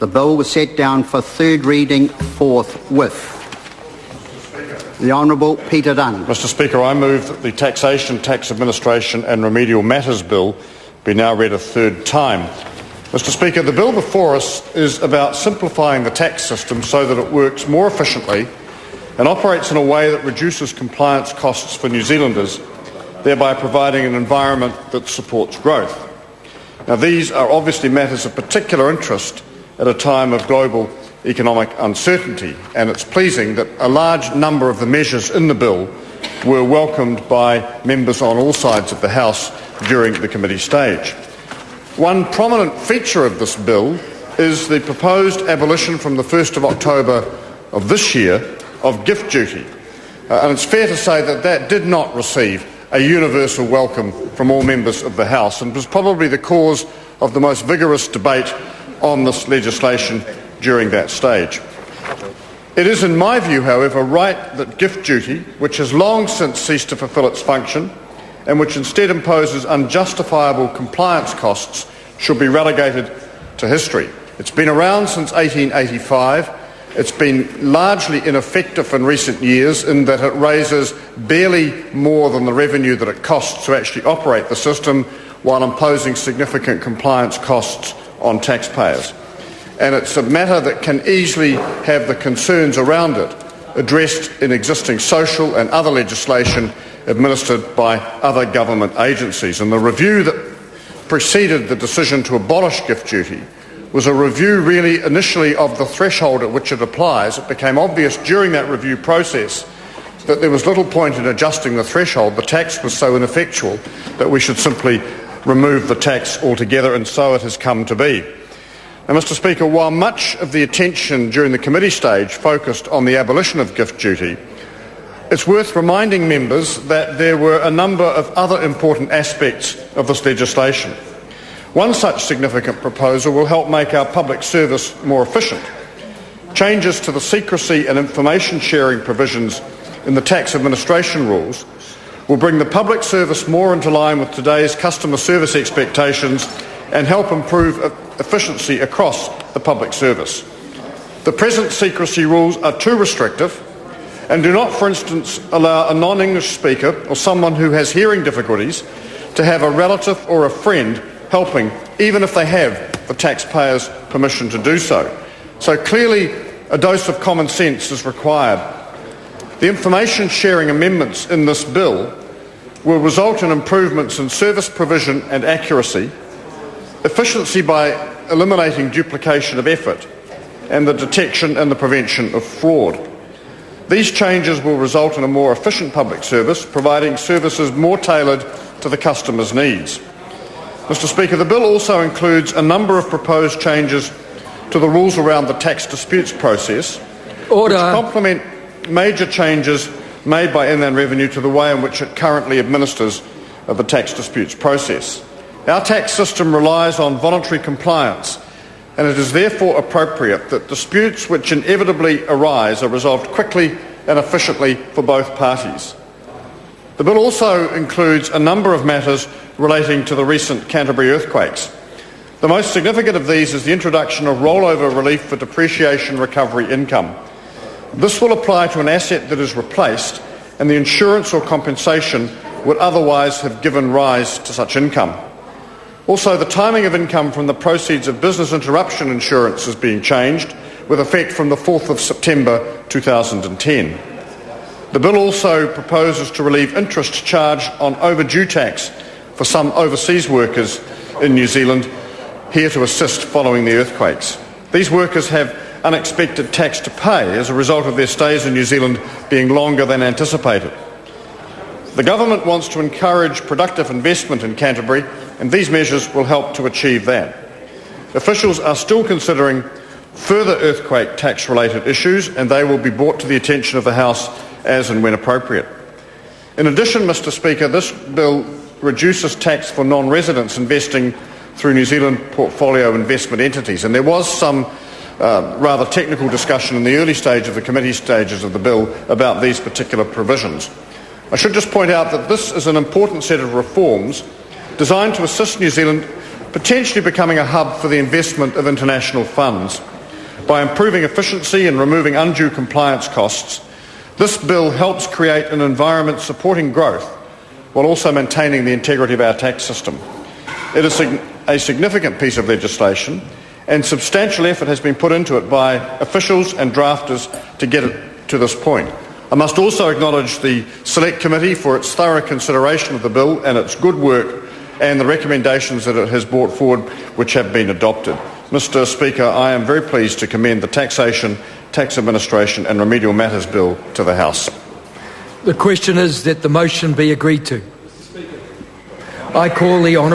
The bill was set down for third reading forthwith. The Honourable Peter Dunn. Mr Speaker, I move that the Taxation, Tax Administration and Remedial Matters Bill be now read a third time. Mr Speaker, the bill before us is about simplifying the tax system so that it works more efficiently and operates in a way that reduces compliance costs for New Zealanders, thereby providing an environment that supports growth. Now, these are obviously matters of particular interest at a time of global economic uncertainty, and it's pleasing that a large number of the measures in the bill were welcomed by members on all sides of the House during the committee stage. One prominent feature of this bill is the proposed abolition from the 1st of October of this year of gift duty, and it's fair to say that that did not receive a universal welcome from all members of the House and was probably the cause of the most vigorous debate on this legislation during that stage. It is, in my view, however, right that gift duty, which has long since ceased to fulfil its function and which instead imposes unjustifiable compliance costs, should be relegated to history. It's been around since 1885. It's been largely ineffective in recent years in that it raises barely more than the revenue that it costs to actually operate the system, while imposing significant compliance costs on taxpayers. And it's a matter that can easily have the concerns around it addressed in existing social and other legislation administered by other government agencies. And the review that preceded the decision to abolish gift duty was a review really initially of the threshold at which it applies. It became obvious during that review process that there was little point in adjusting the threshold. The tax was so ineffectual that we should simply remove the tax altogether, and so it has come to be. Now, Mr Speaker, while much of the attention during the committee stage focused on the abolition of gift duty, it's worth reminding members that there were a number of other important aspects of this legislation. One such significant proposal will help make our public service more efficient. Changes to the secrecy and information sharing provisions in the tax administration rules will bring the public service more into line with today's customer service expectations and help improve efficiency across the public service. The present secrecy rules are too restrictive and do not, for instance, allow a non-English speaker or someone who has hearing difficulties to have a relative or a friend helping, even if they have the taxpayer's permission to do so. So clearly a dose of common sense is required. The information sharing amendments in this bill will result in improvements in service provision and accuracy, efficiency by eliminating duplication of effort, and the detection and the prevention of fraud. These changes will result in a more efficient public service, providing services more tailored to the customer's needs. Mr Speaker, the bill also includes a number of proposed changes to the rules around the tax disputes process, which complement major changes made by Inland Revenue to the way in which it currently administers the tax disputes process. Our tax system relies on voluntary compliance, and it is therefore appropriate that disputes which inevitably arise are resolved quickly and efficiently for both parties. The bill also includes a number of matters relating to the recent Canterbury earthquakes. The most significant of these is the introduction of rollover relief for depreciation recovery income. This will apply to an asset that is replaced and the insurance or compensation would otherwise have given rise to such income. Also, the timing of income from the proceeds of business interruption insurance is being changed, with effect from the 4th of September 2010. The bill also proposes to relieve interest charged on overdue tax for some overseas workers in New Zealand here to assist following the earthquakes. These workers have unexpected tax to pay as a result of their stays in New Zealand being longer than anticipated. The government wants to encourage productive investment in Canterbury, and these measures will help to achieve that. Officials are still considering further earthquake tax-related issues, and they will be brought to the attention of the House as and when appropriate. In addition, Mr Speaker, this bill reduces tax for non-residents investing through New Zealand portfolio investment entities, and there was some rather technical discussion in the early stage of the committee stages of the bill about these particular provisions. I should just point out that this is an important set of reforms designed to assist New Zealand potentially becoming a hub for the investment of international funds. By improving efficiency and removing undue compliance costs, this bill helps create an environment supporting growth while also maintaining the integrity of our tax system. It is a significant piece of legislation, and substantial effort has been put into it by officials and drafters to get it to this point. I must also acknowledge the Select Committee for its thorough consideration of the bill and its good work and the recommendations that it has brought forward which have been adopted. Mr Speaker, I am very pleased to commend the Taxation, Tax Administration and Remedial Matters Bill to the House. The question is that the motion be agreed to. I call the Honourable